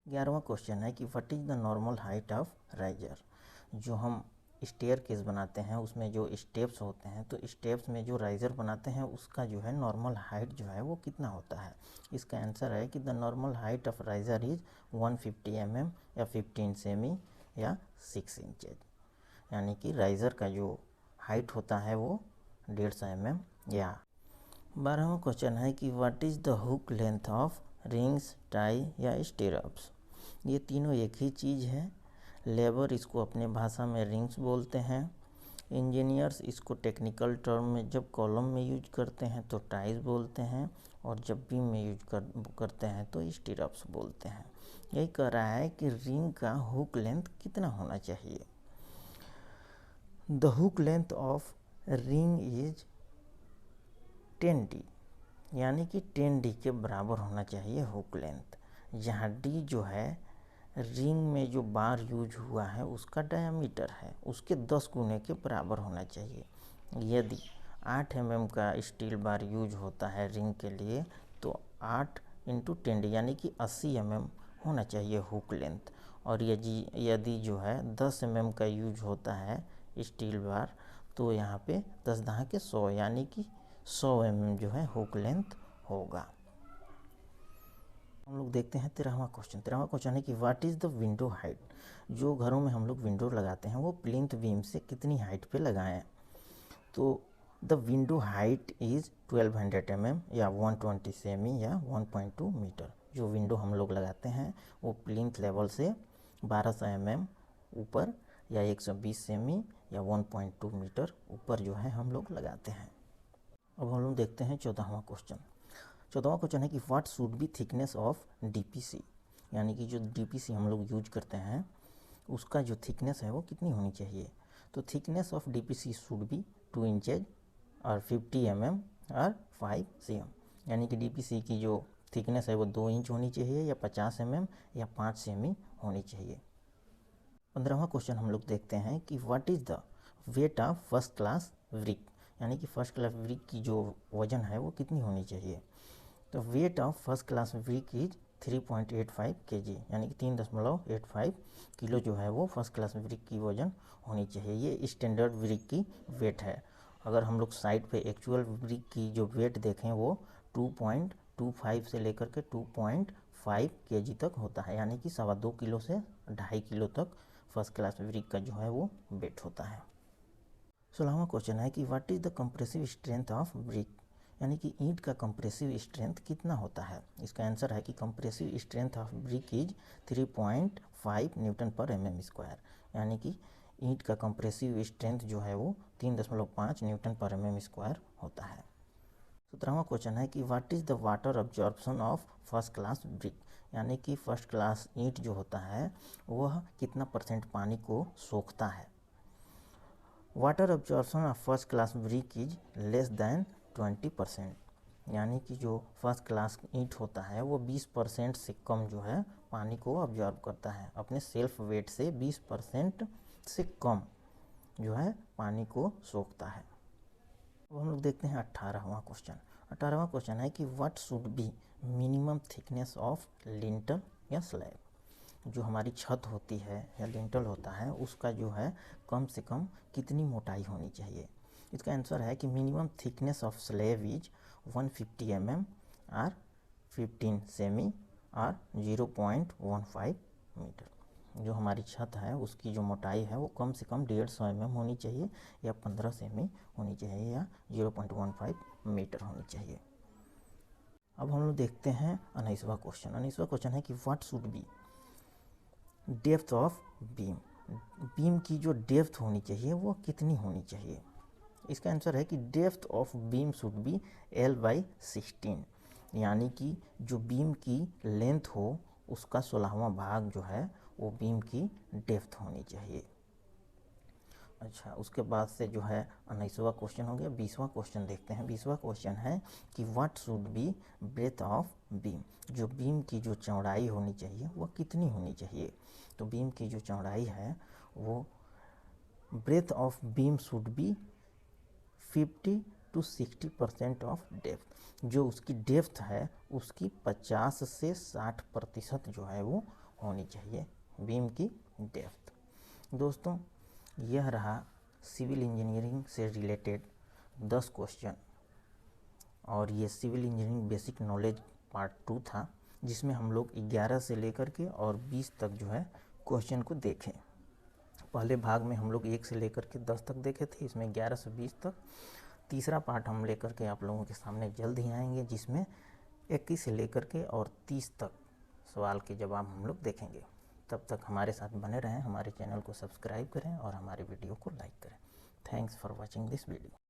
11वां question है कि what is the normal height of riser. जो हम स्टेयर केस बनाते हैं उसमें जो स्टेप्स होते हैं, तो स्टेप्स में जो राइजर बनाते हैं उसका जो है नॉर्मल हाइट जो है वो कितना होता है। इसका आंसर है कि the normal height of riser is 150 mm या 15 सेमी या 6 इंचेज। यानी कि राइजर का जो हाइट होता है वो 150 mm या 12वां क्वेश्चन है कि what is the hook length of rings, tie या स्टीरअप्स। ये तीनों एक ही चीज़ है। लेबर इसको अपने भाषा में रिंग्स बोलते हैं। इंजीनियर्स इसको टेक्निकल टर्म में जब कॉलम में यूज करते हैं तो टाइज बोलते हैं, और जब बीम में यूज करते हैं तो स्टीरअप्स बोलते हैं। यही कह रहा है कि रिंग का हुक लेंथ कितना होना चाहिए। The hook length of ring is 10D, यानी कि 10D के बराबर होना चाहिए हुक लेंथ, जहाँ D जो है रिंग में जो बार यूज हुआ है उसका डायमीटर है, उसके 10 गुने के बराबर होना चाहिए। यदि 8 mm का स्टील बार यूज होता है रिंग के लिए तो 8 × 10D यानी कि 80 mm होना चाहिए हुक लेंथ। और यदि जो है 10 mm का यूज होता है स्टील बार तो यहाँ पे 10×100 यानी कि 100 mm जो है हुक लेंथ होगा। हम लोग देखते हैं 13वां क्वेश्चन। 13वां क्वेश्चन है कि what is the window height. जो घरों में हम लोग विंडो लगाते हैं वो प्लिंथ बीम से कितनी हाइट पे लगाएं। तो the window height is 1200 mm या 120 सेमी या 1.2 मीटर। जो विंडो हम लोग लगाते हैं वो प्लिंथ लेवल से 1200 mm ऊपर या 120 सेमी या 1.2 मीटर ऊपर जो है हम लोग लगाते हैं। अब हम लोग देखते हैं 14वां क्वेश्चन। 14वां क्वेश्चन है कि what should B thickness of DPC, यानी कि जो DPC हम लोग यूज करते हैं उसका जो थिकनेस है वो कितनी होनी चाहिए। तो thickness of DPC should be 2 inches और 50 mm और 5 cm, यानी कि DPC की जो थिकनेस है वो 2 इंच होनी चाहिए या 50 mm या 5 सेमी होनी चाहिए। 15वां क्वेश्चन हम लोग देखते हैं कि what is the weight of first class brick, यानी कि फर्स्ट क्लास ब्रिक की जो वजन है वो कितनी होनी चाहिए। तो weight of first class brick is 3.85 kg, यानी कि 3.85 किलो जो है वो फर्स्ट क्लास ब्रिक की वजन होनी चाहिए। ये स्टैंडर्ड ब्रिक की वेट है। अगर हम लोग साइड पे एक्चुअल ब्रिक की जो वेट देखें वो 2.25 से लेकर के 2.5 kg तक होता है, यानी कि 2.25 किलो से 2.5 किलो तक फर्स्ट क्लास ब्रिक का जो है वो वेट होता है। 16वां क्वेश्चन है कि what is the compressive strength of brick, यानी कि ईंट का कंप्रेसिव स्ट्रेंथ कितना होता है। इसका आंसर है कि compressive strength of brick is 3.5 Nm², यानी कि ईंट का कंप्रेसिव स्ट्रेंथ जो है वो 3.5 Nm² होता है। 17वां क्वेश्चन है कि what is the water absorption of first class brick, यानी कि फर्स्ट क्लास ईंट जो होता है वह कितना % पानी को सोखता है। Water absorption of first class brick is less than 20%, यानी कि जो फर्स्ट क्लास ईंट होता है वो 20% से कम जो है पानी को अब्जॉर्ब करता है, अपने सेल्फ वेट से 20% से कम जो है पानी को सोखता है। अब हम लोग देखते हैं 18वां क्वेश्चन। 18वां क्वेश्चन है कि what should B minimum thickness of lintel या स्लैब। जो हमारी छत होती है या लिंटल होता है उसका जो है कम से कम कितनी मोटाई होनी चाहिए। इसका आंसर है कि minimum thickness of slab is 150 mm और 15 सेमी और 0.15 मीटर। जो हमारी छत है उसकी जो मोटाई है वो कम से कम 150 mm होनी चाहिए या 15 सेमी होनी चाहिए या 0.15 मीटर होनी चाहिए। अब हम लोग देखते हैं 19वां क्वेश्चन। 19वां क्वेश्चन है कि what should B depth of beam. Beam की जो डेप्थ होनी चाहिए वो कितनी होनी चाहिए। इसका आंसर है कि depth of beam should B L/16, यानी कि जो बीम की लेंथ हो उसका 16वां भाग जो है वो बीम की डेप्थ होनी चाहिए। अच्छा, उसके बाद से जो है 19वां क्वेश्चन हो गया। 20वां क्वेश्चन देखते हैं। 20वां क्वेश्चन है कि what should be breadth of beam. जो बीम की जो चौड़ाई होनी चाहिए वो कितनी होनी चाहिए। तो बीम की जो चौड़ाई है वो breadth of beam should be 50 to 60% of depth. जो उसकी डेप्थ है उसकी 50 से 60% जो है वो होनी चाहिए बीम की डेप्थ। दोस्तों, यह रहा सिविल इंजीनियरिंग से रिलेटेड 10 क्वेश्चन, और ये civil engineering basic knowledge part 2 था, जिसमें हम लोग 11 से लेकर के और 20 तक जो है क्वेश्चन को देखें। पहले भाग में हम लोग 1 से लेकर के 10 तक देखे थे, इसमें 11 से 20 तक। तीसरा पार्ट हम लेकर के आप लोगों के सामने जल्द ही आएंगे, जिसमें 21 से लेकर के और 30 तक सवाल के जवाब हम लोग देखेंगे। तब तक हमारे साथ बने रहें, हमारे चैनल को सब्सक्राइब करें और हमारे वीडियो को लाइक करें। Thanks for watching this video.